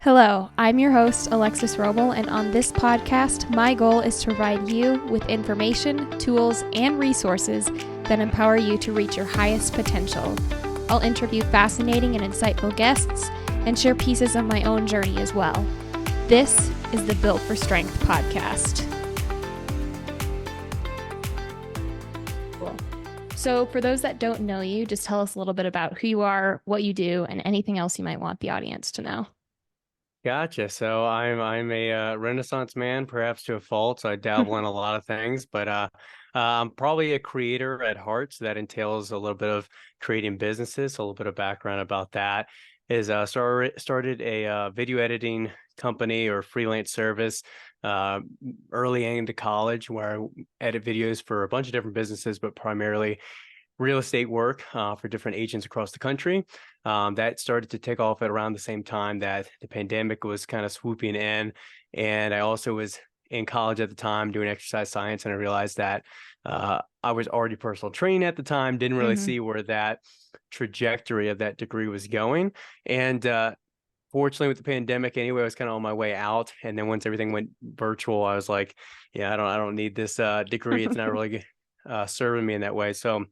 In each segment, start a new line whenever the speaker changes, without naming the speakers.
Hello, I'm your host, Alexis Roble, and on this podcast, my goal is to provide you with information, tools, and resources that empower you to reach your highest potential. I'll interview fascinating and insightful guests and share pieces of my own journey as well. This is the Built for Strength podcast. Cool. So for those that don't know you, just tell us a little bit about who you are, what you do, and anything else you might want the audience to know.
Gotcha. So I'm a Renaissance man, perhaps to a fault. So I dabble in a lot of things, but I'm probably a creator at heart. So that entails a little bit of creating businesses. So a little bit of background about that is started a video editing company or freelance service uh, early into college, where I edit videos for a bunch of different businesses, but primarily real estate work for different agents across the country. That started to take off at around the same time that the pandemic was kind of swooping in. And I also was in college at the time doing exercise science. And I realized that I was already personal training at the time, didn't really see where that trajectory of that degree was going. And fortunately, with the pandemic anyway, I was kind of on my way out. And then once everything went virtual, I was like, yeah, I don't need this degree. It's not really serving me in that way. So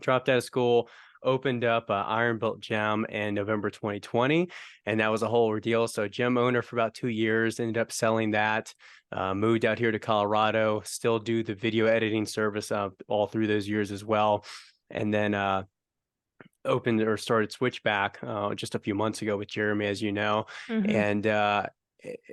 dropped out of school, opened up Iron Built Gym in November 2020, and that was a whole ordeal. So gym owner for about 2 years, ended up selling that, moved out here to Colorado, still do the video editing service all through those years as well. And then opened or started Switchback just a few months ago with Jeremy, as you know. And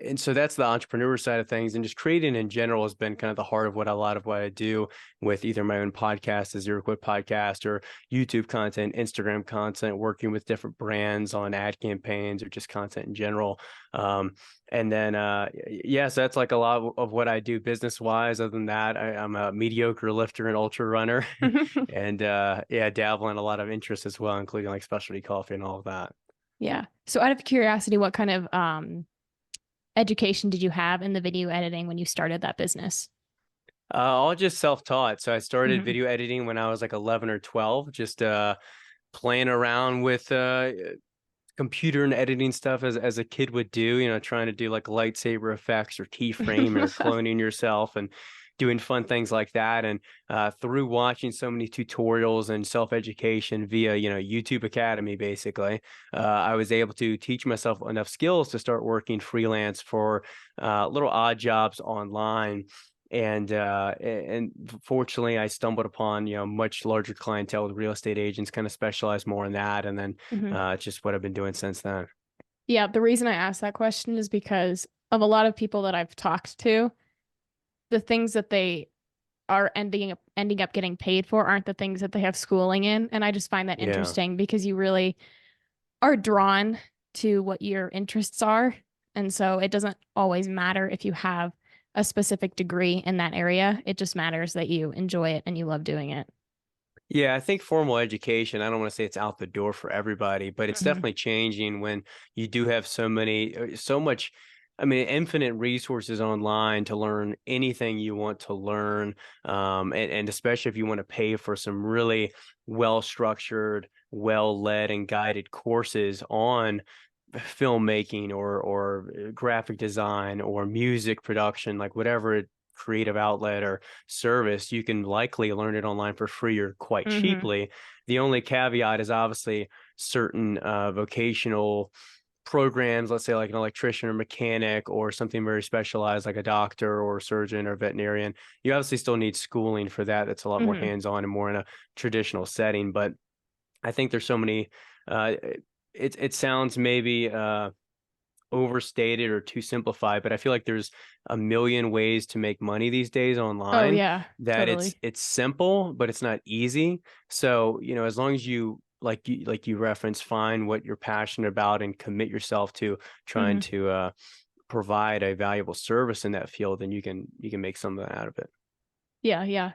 and so that's the entrepreneur side of things, and just creating in general has been kind of the heart of a lot of what I do with either my own podcast, the Zero Quit podcast, or YouTube content, Instagram content, working with different brands on ad campaigns or just content in general. And then, so that's like a lot of what I do business wise. Other than that, I'm a mediocre lifter and ultra runner and dabble in a lot of interests as well, including like specialty coffee and all of that.
Yeah. So out of curiosity, what kind of education did you have in the video editing when you started that business?
All just self-taught. So I started video editing when I was like 11 or 12, just playing around with computer and editing stuff as a kid would do, trying to do like lightsaber effects or keyframe or cloning yourself and doing fun things like that. And through watching so many tutorials and self-education via, YouTube Academy, basically, I was able to teach myself enough skills to start working freelance for little odd jobs online. And fortunately, I stumbled upon much larger clientele with real estate agents, kind of specialize more in that, and then it's just what I've been doing since then.
Yeah, the reason I asked that question is because of a lot of people that I've talked to, the things that they are ending up getting paid for aren't the things that they have schooling in. And I just find that
Yeah.
interesting because you really are drawn to what your interests are. And so it doesn't always matter if you have a specific degree in that area. It just matters that you enjoy it and you love doing it.
Yeah, I think formal education, I don't want to say it's out the door for everybody, but it's definitely changing when you do have so much, I mean, infinite resources online to learn anything you want to learn. And especially if you want to pay for some really well-structured, well-led and guided courses on filmmaking or graphic design or music production, like whatever creative outlet or service, you can likely learn it online for free or quite cheaply. The only caveat is obviously certain vocational programs, let's say like an electrician or mechanic or something very specialized like a doctor or surgeon or veterinarian. You obviously still need schooling for that. That's a lot more hands-on and more in a traditional setting. But I think there's so many it sounds maybe overstated or too simplified, but I feel like there's a million ways to make money these days
Oh
online,
yeah,
that
totally.
it's simple, but it's not easy. So, as long as you like you reference, find what you're passionate about and commit yourself to trying to provide a valuable service in that field, then you can make something out of it.
Yeah, yeah.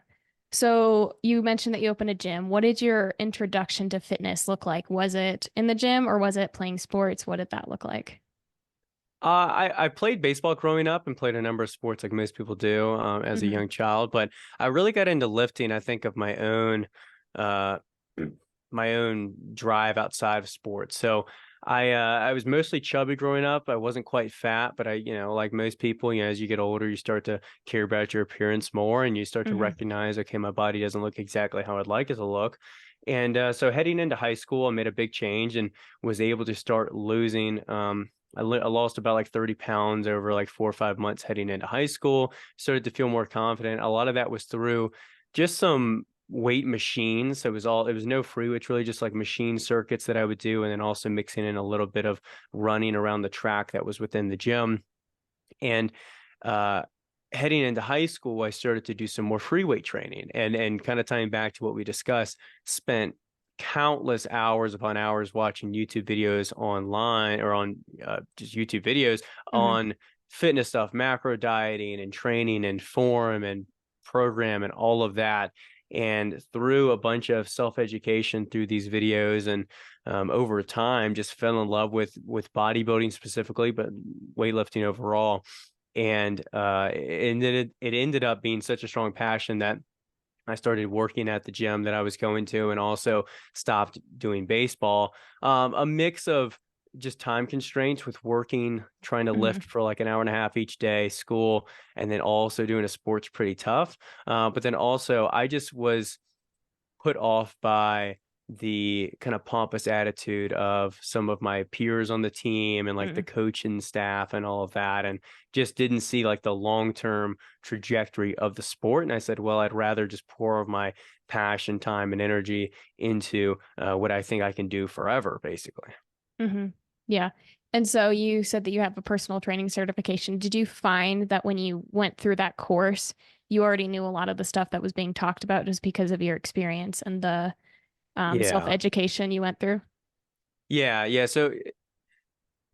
So you mentioned that you opened a gym. What did your introduction to fitness look like? Was it in the gym or was it playing sports? What did that look like?
I played baseball growing up and played a number of sports like most people do as a young child, but I really got into lifting, I think, of uh, my own drive outside of sports. So I was mostly chubby growing up. I wasn't quite fat, but like most people, as you get older, you start to care about your appearance more, and you start to
Hmm.
recognize, okay, my body doesn't look exactly how I'd like it to look. And so heading into high school, I made a big change and was able to start losing. I lost about like 30 pounds over like 4 or 5 months heading into high school. Started to feel more confident. A lot of that was through just some weight machines. So it was no free weights, really just like machine circuits that I would do, and then also mixing in a little bit of running around the track that was within the gym. And uh, heading into high school, I started to do some more free weight training, and kind of tying back to what we discussed, spent countless hours upon hours watching YouTube videos online, or on just YouTube videos
Hmm.
on fitness stuff, macro dieting and training and form and program and all of that. And through a bunch of self-education through these videos, and over time just fell in love with bodybuilding specifically, but weightlifting overall. And then it ended up being such a strong passion that I started working at the gym that I was going to, and also stopped doing baseball. A mix of just time constraints with working, trying to
Hmm.
lift for like an hour and a half each day, school, and then also doing a sport's pretty tough. But then also, I just was put off by the kind of pompous attitude of some of my peers on the team and like the
Hmm.
coaching staff and all of that, and just didn't see like the long-term trajectory of the sport. And I said, well, I'd rather just pour my passion, time, and energy into what I think I can do forever, basically.
Hmm. Yeah. And so you said that you have a personal training certification. Did you find that when you went through that course, you already knew a lot of the stuff that was being talked about just because of your experience and the
Yeah.
self-education you went through?
Yeah. So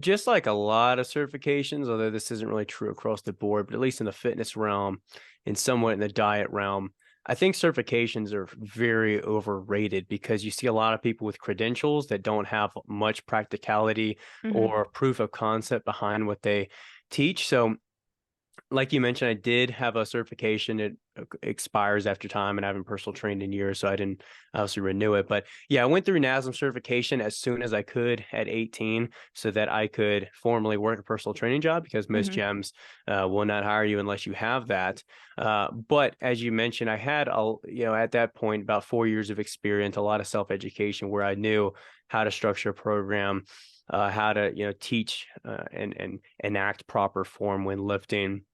just like a lot of certifications, although this isn't really true across the board, but at least in the fitness realm and somewhat in the diet realm, I think certifications are very overrated because you see a lot of people with credentials that don't have much practicality
Hmm.
or proof of concept behind what they teach. So like you mentioned, I did have a certification. It expires after time, and I haven't personal trained in years, so I didn't obviously renew it. But yeah, I went through NASM certification as soon as I could at 18, so that I could formally work a personal training job, because most
Hmm.
gyms will not hire you unless you have that. But as you mentioned, I had at that point about 4 years of experience, a lot of self-education, where I knew how to structure a program, how to teach and enact proper form when lifting.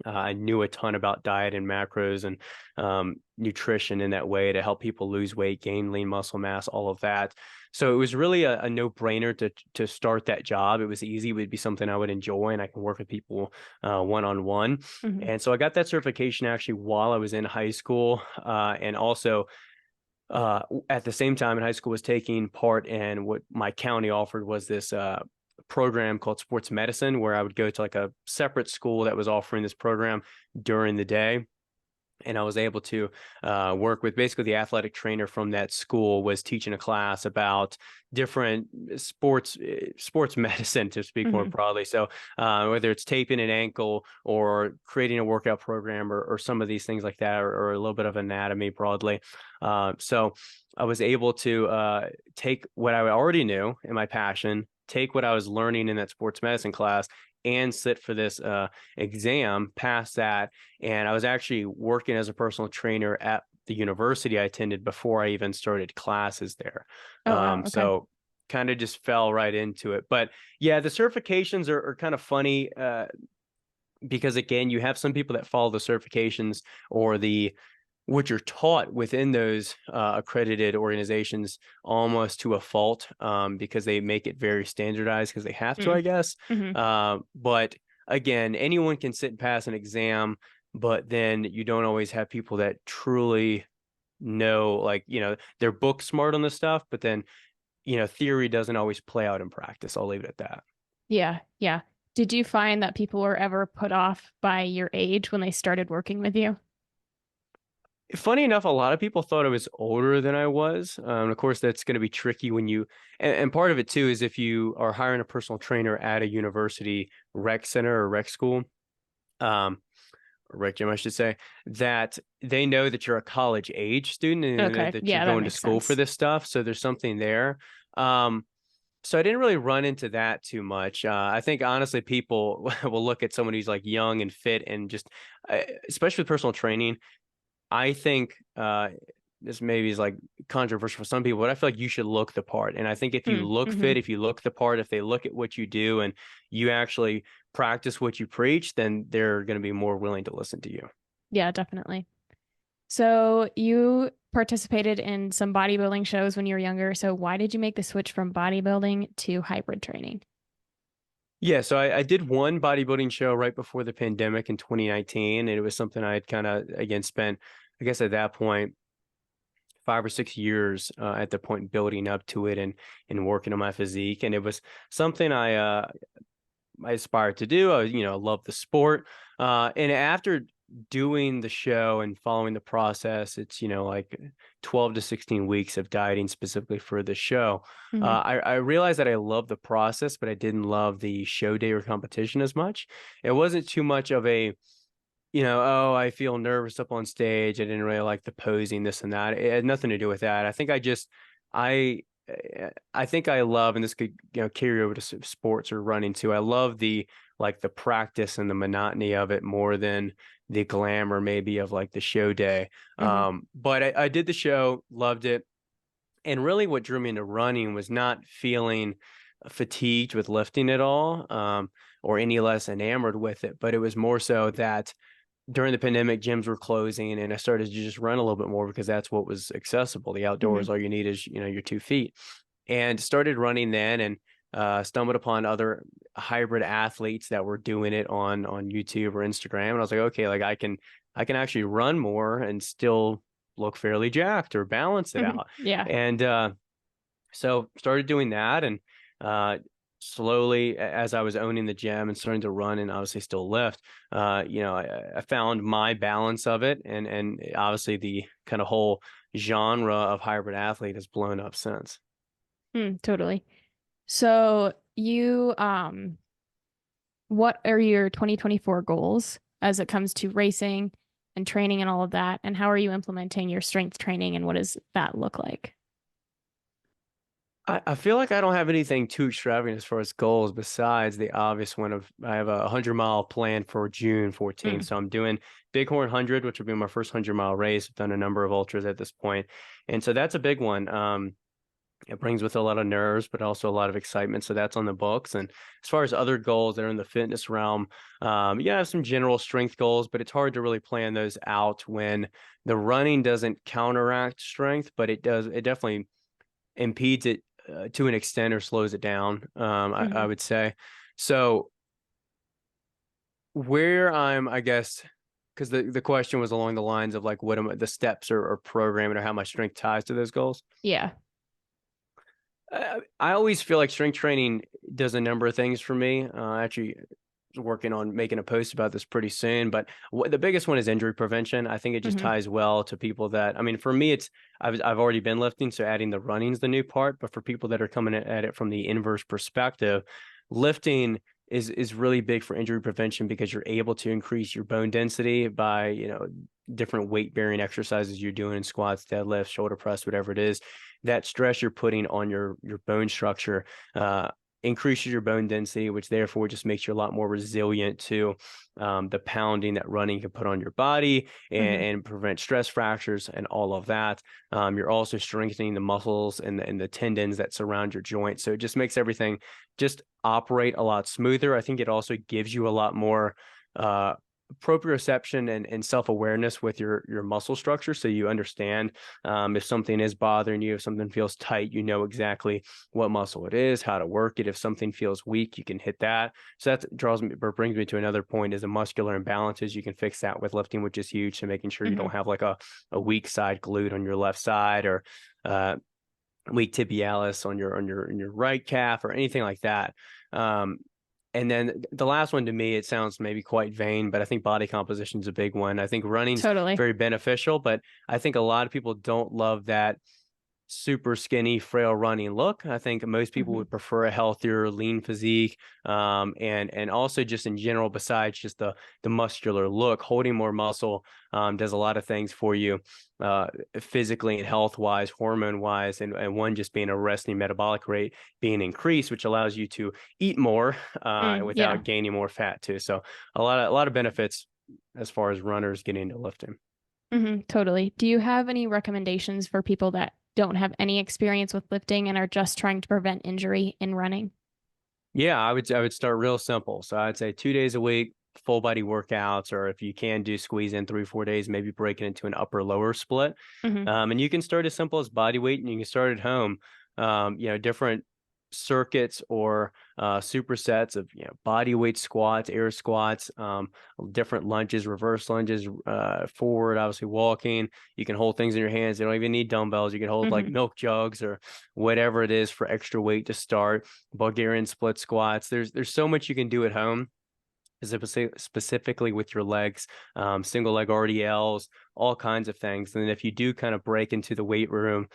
I knew a ton about diet and macros and nutrition in that way to help people lose weight, gain lean muscle mass, all of that. So it was really a no-brainer to start that job. It was easy. It would be something I would enjoy, and I can work with people one-on-one.
Hmm.
And so I got that certification actually while I was in high school, and also at the same time in high school was taking part in what my county offered, was this program called sports medicine, where I would go to like a separate school that was offering this program during the day. And I was able to work with basically the athletic trainer from that school was teaching a class about different sports medicine, to speak more
Hmm.
broadly. So whether it's taping an ankle or creating a workout program, or some of these things like that, or a little bit of anatomy broadly. So I was able to take what I already knew in my passion, take what I was learning in that sports medicine class, and sit for this exam, pass that. And I was actually working as a personal trainer at the university I attended before I even started classes there.
Oh, wow. Okay.
So kind of just fell right into it. But yeah, the certifications are kind of funny, because again, you have some people that follow the certifications or the what you're taught within those accredited organizations almost to a fault, because they make it very standardized because they have to, I guess.
Mm-hmm.
But again, anyone can sit and pass an exam, but then you don't always have people that truly know, like, they're book smart on this stuff, but then, theory doesn't always play out in practice. I'll leave it at that.
Yeah. Yeah. Did you find that people were ever put off by your age when they started working with you?
Funny enough, a lot of people thought I was older than I was. Of course, that's going to be tricky when and part of it too is if you are hiring a personal trainer at a university rec center or rec school, um, or rec gym, I should say, that they know that you're a college age student and
Okay.
that you're
Yeah, that
going to
makes
school for
sense.
this stuff. So there's something there. Um, So I didn't really run into that too much. I think honestly, people will look at someone who's like young and fit and just, especially with personal training. I think this maybe is like controversial for some people, but I feel like you should look the part. And I think if you look
Mm-hmm.
fit, if you look the part, if they look at what you do and you actually practice what you preach, then they're going to be more willing to listen to you.
Yeah, definitely. So you participated in some bodybuilding shows when you were younger. So why did you make the switch from bodybuilding to hybrid training?
Yeah, so I did one bodybuilding show right before the pandemic in 2019, and it was something I had kind of again spent, I guess at that point, 5 or 6 years at the point building up to it and working on my physique, and it was something I aspired to do. I love the sport. And after doing the show and following the process, it's, like 12 to 16 weeks of dieting specifically for the show.
Hmm.
I realized that I love the process, but I didn't love the show day or competition as much. It wasn't too much of a, oh, I feel nervous up on stage. I didn't really like the posing, this and that. It had nothing to do with that. I I think I love, and this could carry over to sports or running too. I love the practice and the monotony of it more than the glamour maybe of like the show day.
Hmm.
But I did the show, loved it, and really what drew me into running was not feeling fatigued with lifting at all, or any less enamored with it, but it was more so that during the pandemic, gyms were closing, and I started to just run a little bit more because that's what was accessible. The
Hmm.
outdoors, all you need is your 2 feet, and started running then, and stumbled upon other hybrid athletes that were doing it on YouTube or Instagram, and I was like, okay, like I can actually run more and still look fairly jacked or balance it
Hmm.
out,
Yeah,
and so started doing that, and uh, slowly as I was owning the gym and starting to run and obviously still lift, I found my balance of it, and obviously the kind of whole genre of hybrid athlete has blown up since.
totally. So you, what are your 2024 goals as it comes to racing and training and all of that? And how are you implementing your strength training and what does that look like?
I feel like I don't have anything too extravagant as far as goals besides the obvious one of I have a 100-mile plan for June 14th.
Mm.
So I'm doing Bighorn 100, which will be my first 100-mile race. I've done a number of ultras at this point. And so that's a big one. It brings with a lot of nerves, but also a lot of excitement. So that's on the books. And as far as other goals that are in the fitness realm, I have some general strength goals, but it's hard to really plan those out when the running doesn't counteract strength, but it definitely impedes it to an extent or slows it down. I
Hmm.
would say. So where I guess, because the question was along the lines of like what am the steps or programming or how my strength ties to those goals.
Yeah.
I always feel like strength training does a number of things for me. Actually, working on making a post about this pretty soon. But the biggest one is injury prevention. I think it just
Hmm.
ties well to people that, I mean, for me, I've already been lifting, so adding the running is the new part. But for people that are coming at it from the inverse perspective, lifting is really big for injury prevention because you're able to increase your bone density by, different weight bearing exercises you're doing in squats, deadlifts, shoulder press, whatever it is. That stress you're putting on your bone structure increases your bone density, which therefore just makes you a lot more resilient to the pounding that running can put on your body,
Hmm.
and prevent stress fractures and all of that. You're also strengthening the muscles and the tendons that surround your joints. So it just makes everything just operate a lot smoother. I think it also gives you a lot more uh, proprioception and self-awareness with your muscle structure, so you understand if something is bothering you, if something feels tight, you know exactly what muscle it is, how to work it. If something feels weak, you can hit that. So that draws me or brings me to another point, is the muscular imbalances. You can fix that with lifting, which is huge. So making sure you
Hmm.
don't have like a weak side glute on your left side, or weak tibialis on your right calf, or anything like that. Um, and then the last one, to me, it sounds maybe quite vain, but I think body composition is a big one. I think running's
Totally.
very beneficial, but I think a lot of people don't love that super skinny, frail running look. I think most people
Hmm.
would prefer a healthier, lean physique, and also just in general, besides just the muscular look, holding more muscle does a lot of things for you, uh, physically and health wise, hormone wise, and one just being a resting metabolic rate being increased, which allows you to eat more
Yeah.
without gaining more fat too. So a lot of benefits as far as runners getting into lifting.
Totally. Do you have any recommendations for people that don't have any experience with lifting and are just trying to prevent injury in running?
Yeah, I would start real simple. So I'd say 2 days a week, full body workouts, or if you can do squeeze in 3, 4 days, maybe break it into an upper lower split.
Hmm.
And you can start as simple as body weight, and you can start at home. Different circuits or supersets of body weight squats, air squats, different lunges, reverse lunges, forward, obviously walking. You can hold things in your hands. You don't even need dumbbells. You can hold like
Hmm.
milk jugs or whatever it is for extra weight to start. Bulgarian split squats. There's so much you can do at home, specifically with your legs, single leg RDLs, all kinds of things. And then if you do kind of break into the weight room,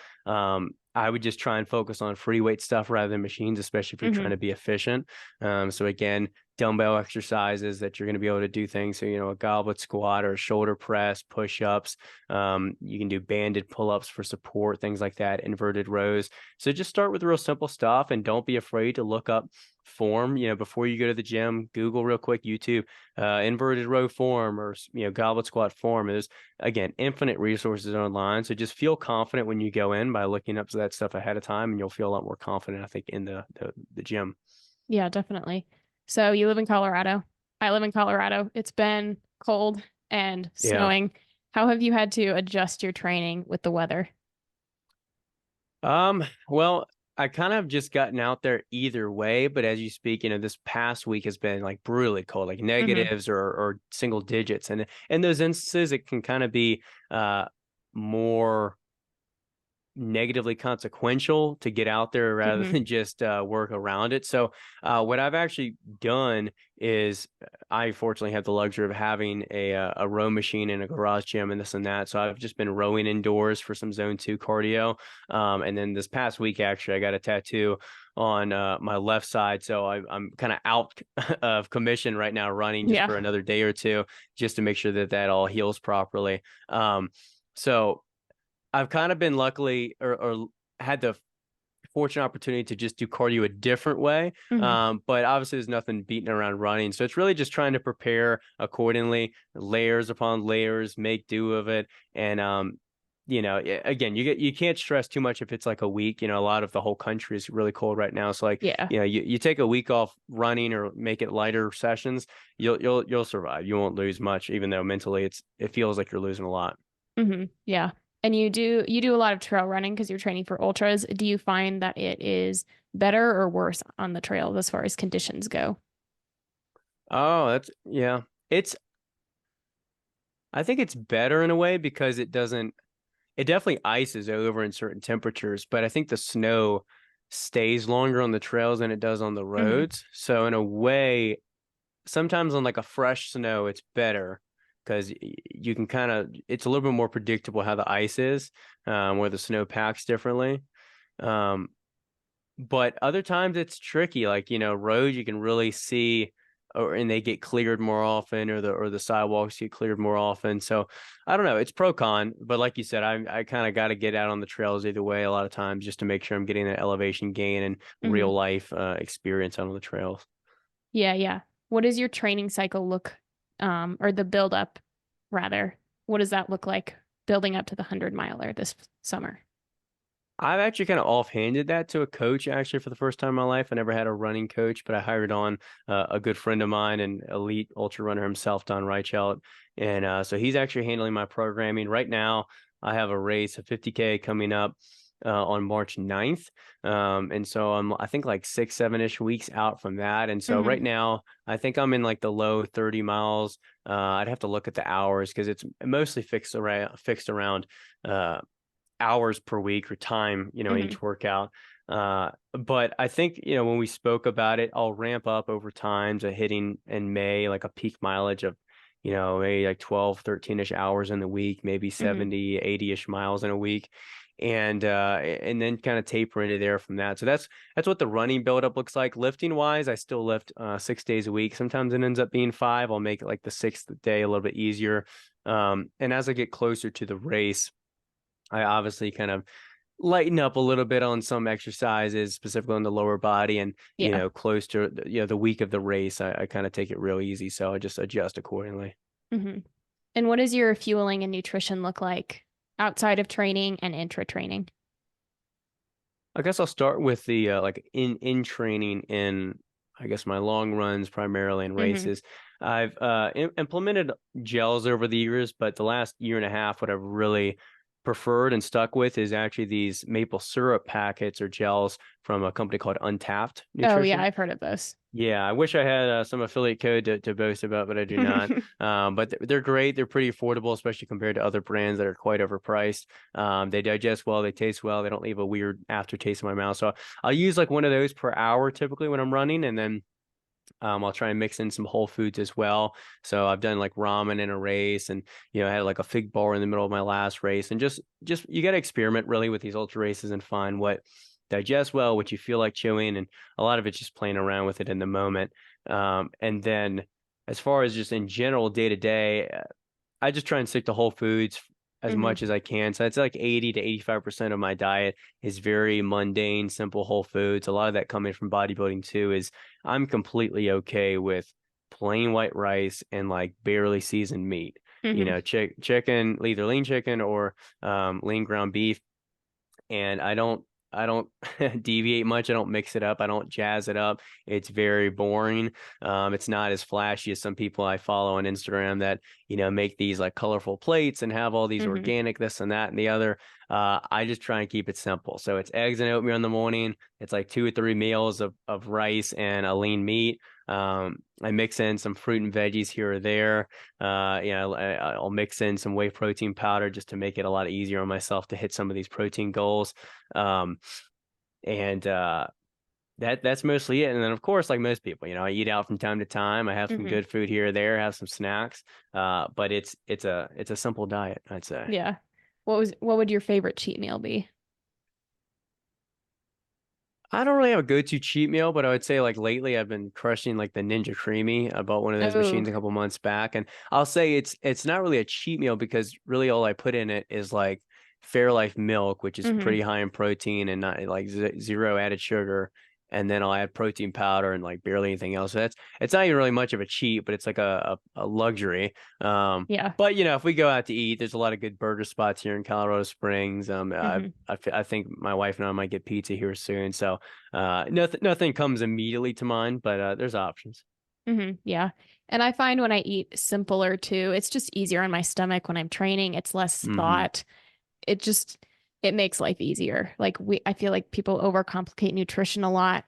I would just try and focus on free weight stuff rather than machines, especially if you're trying
Hmm.
to be efficient. So again, dumbbell exercises that you're going to be able to do things. So, a goblet squat or a shoulder press, push-ups. You can do banded pull-ups for support, things like that, inverted rows. So just start with real simple stuff and don't be afraid to look up form, before you go to the gym. Google real quick, YouTube, inverted row form, or goblet squat form. There's, again, infinite resources online, so just feel confident when you go in by looking up that stuff ahead of time, and you'll feel a lot more confident, I think, in the gym.
Yeah, definitely. So you live in Colorado. I live in Colorado. It's been cold and
Yeah.
snowing. How have you had to adjust your training with the weather?
Well, I kind of just gotten out there either way, but as you speak, this past week has been like brutally cold, like
Hmm.
negatives or single digits. And in those instances, it can kind of be more negatively consequential to get out there rather
Hmm.
than just work around it. So what I've actually done is I fortunately have the luxury of having a row machine in a garage gym and this and that. So I've just been rowing indoors for some zone 2 cardio. And then this past week, actually, I got a tattoo on my left side. So I'm kind of out of commission right now running just
Yeah.
for another day or two, just to make sure that that all heals properly. So I've kind of been luckily or had the fortunate opportunity to just do cardio a different way.
Hmm.
But obviously there's nothing beating around running. So it's really just trying to prepare accordingly, layers upon layers, make do of it. And again, you can't stress too much if it's like a week. A lot of the whole country is really cold right now. So like,
Yeah.
you take a week off running or make it lighter sessions, you'll survive. You won't lose much, even though mentally it feels like you're losing a lot.
Yeah. And you do a lot of trail running because you're training for ultras. Do you find that it is better or worse on the trail as far as conditions go?
Oh, that's yeah. It's I think it's better in a way because it definitely ices over in certain temperatures, but I think the snow stays longer on the trails than it does on the
Hmm.
roads. So in a way, sometimes on like a fresh snow, it's better because you can it's a little bit more predictable how the ice is, where the snow packs differently. Um, but other times it's tricky, like roads you can really see, and they get cleared more often, or the sidewalks get cleared more often. So I don't know, it's pro con, but like you said, I kind of got to get out on the trails either way a lot of times just to make sure I'm getting that elevation gain and
Hmm.
real life experience out on the trails.
Yeah, yeah. What does your training cycle look, or the build up rather? What does that look like building up to the 100 miler this summer?
I've actually kind of offhanded that to a coach actually for the first time in my life. I never had a running coach, but I hired on a good friend of mine and elite ultra runner himself, Don Reichelt. And so he's actually handling my programming. Right now, I have a race, a 50K coming up on March 9th. And so I think like 6, 7-ish weeks out from that. And so
Hmm.
right now, I think I'm in like the low 30 miles. I'd have to look at the hours because it's mostly fixed around hours per week or time,
Hmm.
each workout. But I think, when we spoke about it, I'll ramp up over time to hitting in May, like a peak mileage of, maybe like 12, 13-ish hours in the week, maybe
Hmm.
70, 80-ish miles in a week. and then kind of taper into there from that. So that's what the running buildup looks like. Lifting wise, I still lift 6 days a week. Sometimes it ends up being five. I'll make it like the sixth day a little bit easier. And as I get closer to the race, I obviously kind of lighten up a little bit on some exercises, specifically on the lower body, and
Yeah.
close to the week of the race, I kind of take it real easy, so I just adjust accordingly.
Hmm. And what does your fueling and nutrition look like outside of training and intra training?
I guess I'll start with the like in training in I guess my long runs primarily in
Hmm.
races. I've implemented gels over the years, but the last year and a half, what I've really preferred and stuck with is actually these maple syrup packets or gels from a company called Untapped
Oh, yeah,
Nutrition.
I've heard of those.
Yeah, I wish I had some affiliate code to boast about, but I do not. But they're great. They're pretty affordable, especially compared to other brands that are quite overpriced. They digest well, they taste well, they don't leave a weird aftertaste in my mouth. So I'll use like one of those per hour typically when I'm running, and then I'll try and mix in some whole foods as well. So I've done like ramen in a race, and I had like a fig bar in the middle of my last race, and just you got to experiment really with these ultra races and find what digests well, what you feel like chewing, and a lot of it's just playing around with it in the moment. And then as far as just in general day to day, I just try and stick to whole foods as
Hmm.
much as I can. So it's like 80 to 85% of my diet is very mundane, simple whole foods. A lot of that coming from bodybuilding too is I'm completely okay with plain white rice and like barely seasoned meat.
Hmm.
Chicken, either lean chicken or lean ground beef, and I don't deviate much. I don't mix it up. I don't jazz it up. It's very boring. It's not as flashy as some people I follow on Instagram that make these like colorful plates and have all these
Hmm.
organic this and that and the other. I just try and keep it simple. So it's eggs and oatmeal in the morning. It's like 2 or 3 meals of rice and a lean meat. I mix in some fruit and veggies here or there. I'll mix in some whey protein powder just to make it a lot easier on myself to hit some of these protein goals. Um, and that's mostly it. And then of course, like most people, I eat out from time to time. I have some
Hmm.
good food here or there, have some snacks. But it's a simple diet, I'd say.
Yeah. What would your favorite cheat meal be?
I don't really have a go-to cheat meal, but I would say like lately I've been crushing like the Ninja Creamy. I bought one of those
Oh.
machines a couple months back, and I'll say it's not really a cheat meal because really all I put in it is like Fairlife milk, which is
Hmm.
pretty high in protein and not like zero added sugar. And then I'll add protein powder and like barely anything else. So it's not even really much of a cheat, but it's like a luxury.
Yeah.
But if we go out to eat, there's a lot of good burger spots here in Colorado Springs.
Hmm.
I think my wife and I might get pizza here soon. So nothing comes immediately to mind, but there's options.
Hmm. Yeah. And I find when I eat simpler too, it's just easier on my stomach when I'm training. It's less
Hmm.
thought. It just it makes life easier. I feel like people overcomplicate nutrition a lot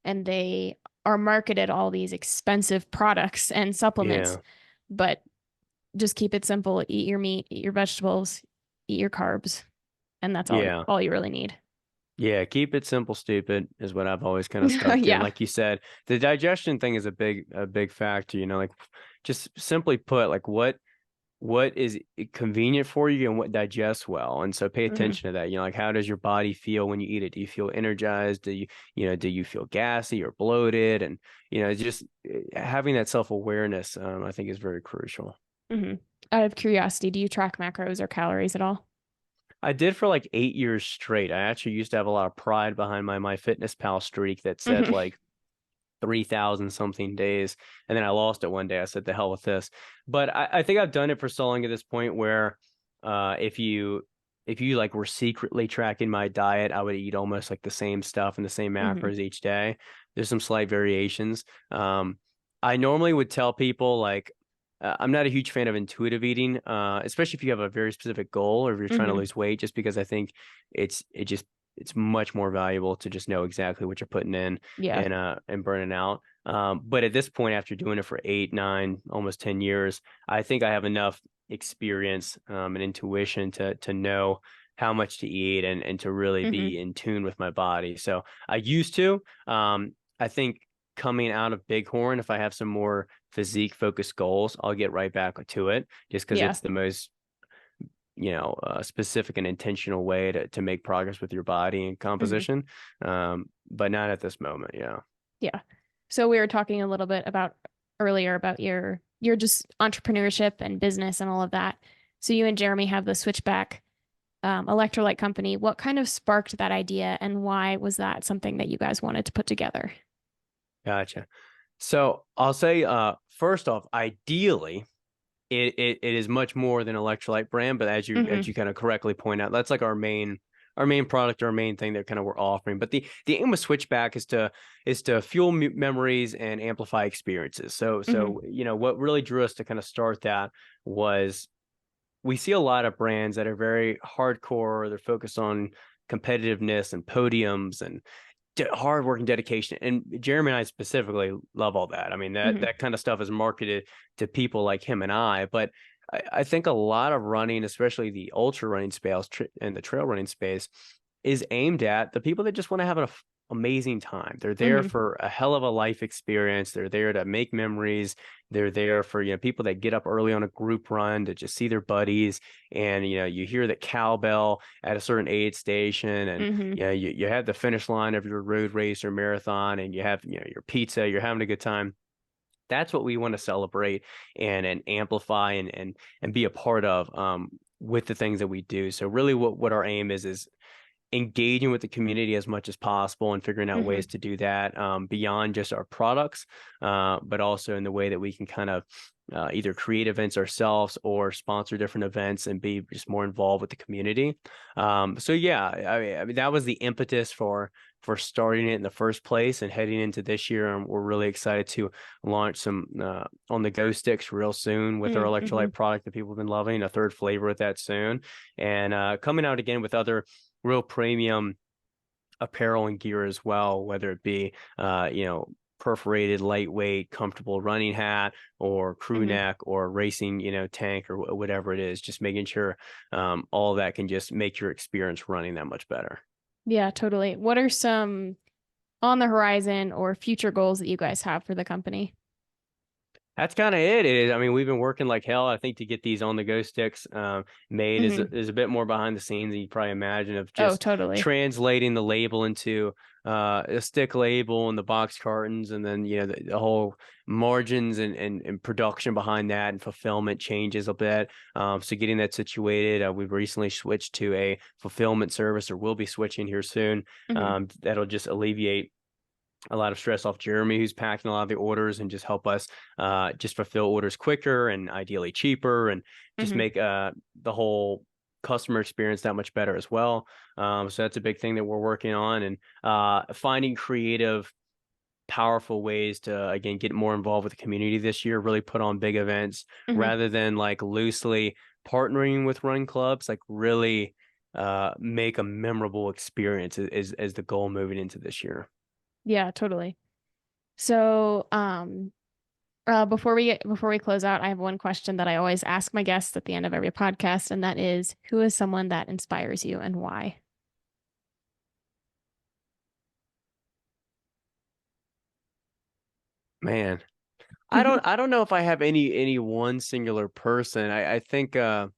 and they are marketed all these expensive products and supplements,
Yeah.
but just keep it simple. Eat your meat, eat your vegetables, eat your carbs, and that's
Yeah.
all you really need.
Yeah. Keep it simple, stupid is what I've always kind of stuck to. And
Yeah.
like you said, the digestion thing is a big factor, like just simply put, like what is convenient for you and what digests well. And so pay
Hmm.
attention to that. Like how does your body feel when you eat it? Do you feel energized? Do you feel gassy or bloated? And just having that self-awareness, I think is very crucial.
Hmm. Out of curiosity, do you track macros or calories at all?
I did for like 8 years straight. I actually used to have a lot of pride behind my fitness pal streak that said
Hmm.
like 3,000 something days. And then I lost it one day. I said, the hell with this. But I think I've done it for so long at this point where if you like were secretly tracking my diet, I would eat almost like the same stuff and the same
Hmm.
macros each day. There's some slight variations. I normally would tell people like I'm not a huge fan of intuitive eating, especially if you have a very specific goal or if you're trying to
Hmm.
lose weight, just because I think it's much more valuable to just know exactly what you're putting in
Yeah.
and burning out. But at this point, after doing it for 8, 9, almost 10 years, I think I have enough experience and intuition to know how much to eat and to really
Hmm.
be in tune with my body. So I used to. I think coming out of Bighorn, if I have some more physique focused goals, I'll get right back to it just because
Yeah.
it's the most specific and intentional way to make progress with your body and
Hmm.
composition. But not at this moment. Yeah.
Yeah. So we were talking a little bit about earlier about your just entrepreneurship and business and all of that. So you and Jeremy have the Switchback electrolyte company. What kind of sparked that idea, and why was that something that you guys wanted to put together?
Gotcha. So I'll say, first off, ideally, it is much more than electrolyte brand, but
Hmm.
as you kind of correctly point out, that's like our main product, our main thing that kind of we're offering. But the aim with Switchback is to fuel memories and amplify experiences.
Hmm.
So what really drew us to kind of start that was we see a lot of brands that are very hardcore. They're focused on competitiveness and podiums and hard work and dedication. And Jeremy and I specifically love all that. I mean,
Hmm.
that kind of stuff is marketed to people like him and I. But I think a lot of running, especially the ultra running space and the trail running space, is aimed at the people that just want to have an amazing time. They're there
Hmm.
for a hell of a life experience. They're there to make memories. They're there for people that get up early on a group run to just see their buddies. And you hear the cowbell at a certain aid station, and
Hmm.
you have the finish line of your road race or marathon, and you have your pizza. You're having a good time. That's what we want to celebrate and amplify and be a part of, with the things that we do. So really, what our aim is engaging with the community as much as possible and figuring out
Hmm.
ways to do that, beyond just our products, but also in the way that we can kind of either create events ourselves or sponsor different events and be just more involved with the community. So yeah, I mean that was the impetus for starting it in the first place and heading into this year. And we're really excited to launch some on the go sticks real soon with our
Hmm.
electrolyte product that people have been loving, a third flavor with that soon, and coming out again with other real premium apparel and gear as well, whether it be perforated, lightweight, comfortable running hat or crew
Hmm.
neck or racing, tank or whatever it is, just making sure all of that can just make your experience running that much better.
Yeah, totally. What are some on the horizon or future goals that you guys have for the company?
That's kind of it. I mean, we've been working like hell, I think, to get these on the go sticks made. Is
Hmm.
is a bit more behind the scenes than you probably imagine, of
Oh,
just
totally.
translating the label into a stick label and the box cartons, and then the whole margins and production behind that and fulfillment changes a bit. So getting that situated, we've recently switched to a fulfillment service, or will be switching here soon.
Hmm.
That'll just alleviate a lot of stress off Jeremy, who's packing a lot of the orders, and just help us just fulfill orders quicker and ideally cheaper, and just
Hmm.
make the whole customer experience that much better as well. So that's a big thing that we're working on, and finding creative, powerful ways to again get more involved with the community this year. Really put on big events
Hmm.
rather than like loosely partnering with run clubs. Like really make a memorable experience is the goal moving into this year.
Yeah, totally. So, before we close out, I have one question that I always ask my guests at the end of every podcast, and that is, who is someone that inspires you and why?
Man, I don't know if I have any one singular person. I think I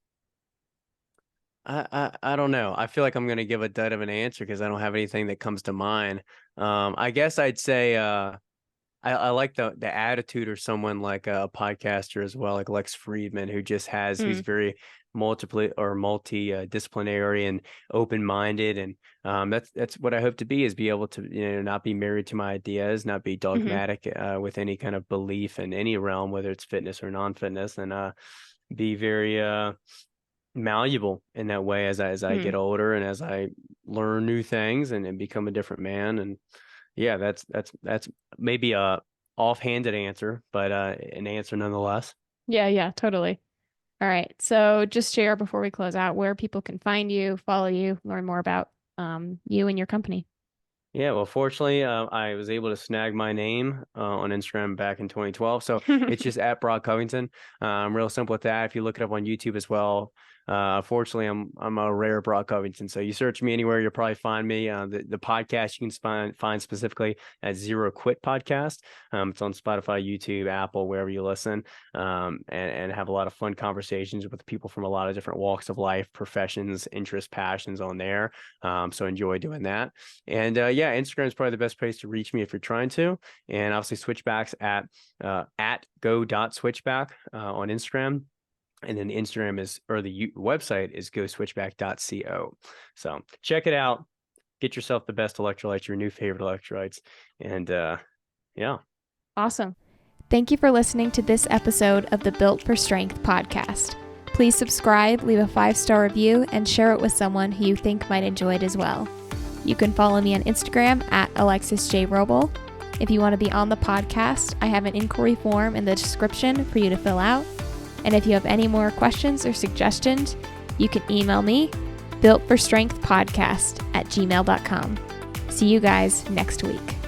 don't know. I feel like I'm gonna give a dud of an answer because I don't have anything that comes to mind. I guess I'd say I like the attitude or someone like a podcaster as well, like Lex Friedman, who just has who's
Mm,
very multi disciplinary and open minded, and that's what I hope to be, is be able to not be married to my ideas, not be
hmm.
dogmatic with any kind of belief in any realm, whether it's fitness or non-fitness, and be very malleable in that way as I
Mm.
get older and as I learn new things and become a different man. And yeah, that's maybe a offhanded answer, but an answer nonetheless.
Yeah, yeah, totally. All right. So just share before we close out where people can find you, follow you, learn more about you and your company.
Yeah, well, fortunately, I was able to snag my name on Instagram back in 2012. So it's just at Broad Covington. Real simple with that. If you look it up on YouTube as well, Fortunately, I'm a rare Brock Covington. So you search me anywhere, you'll probably find me. The podcast you can find specifically at Zero Quit Podcast. It's on Spotify, YouTube, Apple, wherever you listen, and have a lot of fun conversations with people from a lot of different walks of life, professions, interests, passions on there. So enjoy doing that. And yeah, Instagram is probably the best place to reach me if you're trying to. And obviously switchbacks at go.switchback on Instagram. And then the Instagram the website is goswitchback.co. So check it out. Get yourself the best electrolytes, your new favorite electrolytes. And yeah.
Awesome. Thank you for listening to this episode of the Built for Strength podcast. Please subscribe, leave a 5-star review, and share it with someone who you think might enjoy it as well. You can follow me on Instagram at Alexis J. Roble. If you want to be on the podcast, I have an inquiry form in the description for you to fill out. And if you have any more questions or suggestions, you can email me, builtforstrengthpodcast@gmail.com. See you guys next week.